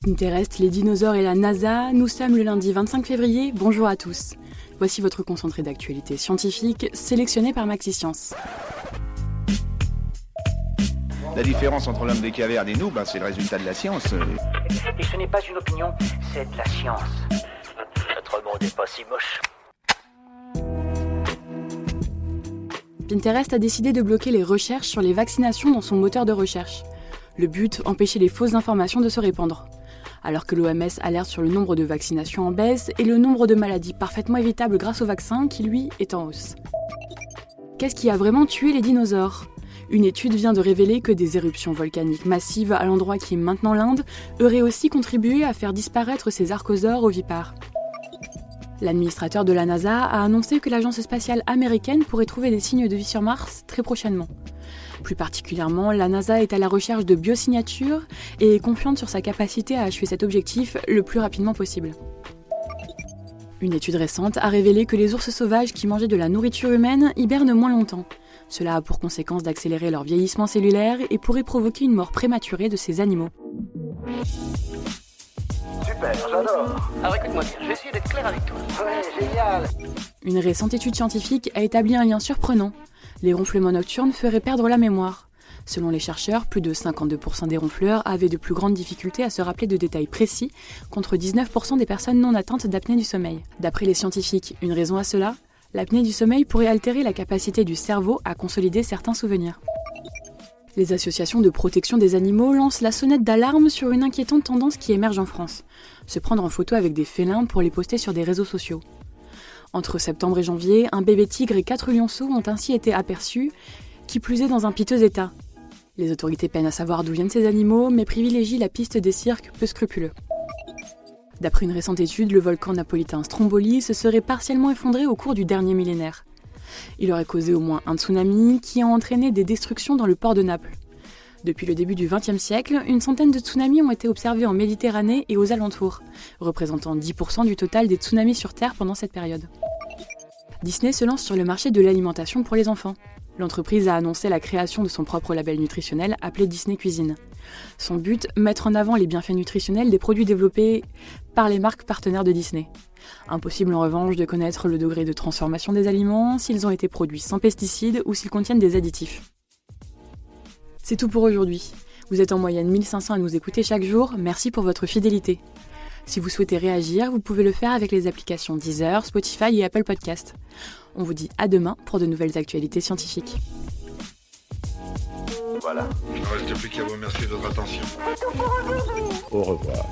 Pinterest, les dinosaures et la NASA, nous sommes le lundi 25 février, bonjour à tous. Voici votre concentré d'actualité scientifique sélectionné par MaxiScience. La différence entre l'homme des cavernes et nous, c'est le résultat de la science. Et ce n'est pas une opinion, c'est de la science. Notre monde n'est pas si moche. Pinterest a décidé de bloquer les recherches sur les vaccinations dans son moteur de recherche. Le but, empêcher les fausses informations de se répandre. Alors que l'OMS alerte sur le nombre de vaccinations en baisse et le nombre de maladies parfaitement évitables grâce au vaccin qui, lui, est en hausse. Qu'est-ce qui a vraiment tué les dinosaures ? Une étude vient de révéler que des éruptions volcaniques massives à l'endroit qui est maintenant l'Inde auraient aussi contribué à faire disparaître ces archosaures ovipares. L'administrateur de la NASA a annoncé que l'agence spatiale américaine pourrait trouver des signes de vie sur Mars très prochainement. Plus particulièrement, la NASA est à la recherche de biosignatures et est confiante sur sa capacité à achever cet objectif le plus rapidement possible. Une étude récente a révélé que les ours sauvages qui mangeaient de la nourriture humaine hibernent moins longtemps. Cela a pour conséquence d'accélérer leur vieillissement cellulaire et pourrait provoquer une mort prématurée de ces animaux. Super, j'adore. Alors écoute-moi bien, je vais essayer d'être clair avec toi. Ouais, génial. Une récente étude scientifique a établi un lien surprenant. Les ronflements nocturnes feraient perdre la mémoire. Selon les chercheurs, plus de 52% des ronfleurs avaient de plus grandes difficultés à se rappeler de détails précis, contre 19% des personnes non atteintes d'apnée du sommeil. D'après les scientifiques, une raison à cela ? L'apnée du sommeil pourrait altérer la capacité du cerveau à consolider certains souvenirs. Les associations de protection des animaux lancent la sonnette d'alarme sur une inquiétante tendance qui émerge en France. Se prendre en photo avec des félins pour les poster sur des réseaux sociaux. Entre septembre et janvier, un bébé tigre et 4 lionceaux ont ainsi été aperçus, qui plus est dans un piteux état. Les autorités peinent à savoir d'où viennent ces animaux, mais privilégient la piste des cirques peu scrupuleux. D'après une récente étude, le volcan napolitain Stromboli se serait partiellement effondré au cours du dernier millénaire. Il aurait causé au moins un tsunami qui a entraîné des destructions dans le port de Naples. Depuis le début du XXe siècle, une centaine de tsunamis ont été observés en Méditerranée et aux alentours, représentant 10% du total des tsunamis sur Terre pendant cette période. Disney se lance sur le marché de l'alimentation pour les enfants. L'entreprise a annoncé la création de son propre label nutritionnel appelé Disney Cuisine. Son but, mettre en avant les bienfaits nutritionnels des produits développés par les marques partenaires de Disney. Impossible en revanche de connaître le degré de transformation des aliments, s'ils ont été produits sans pesticides ou s'ils contiennent des additifs. C'est tout pour aujourd'hui. Vous êtes en moyenne 1500 à nous écouter chaque jour, merci pour votre fidélité. Si vous souhaitez réagir, vous pouvez le faire avec les applications Deezer, Spotify et Apple Podcast. On vous dit à demain pour de nouvelles actualités scientifiques. Voilà. Il ne reste plus qu'à vous remercier de votre attention. Au revoir.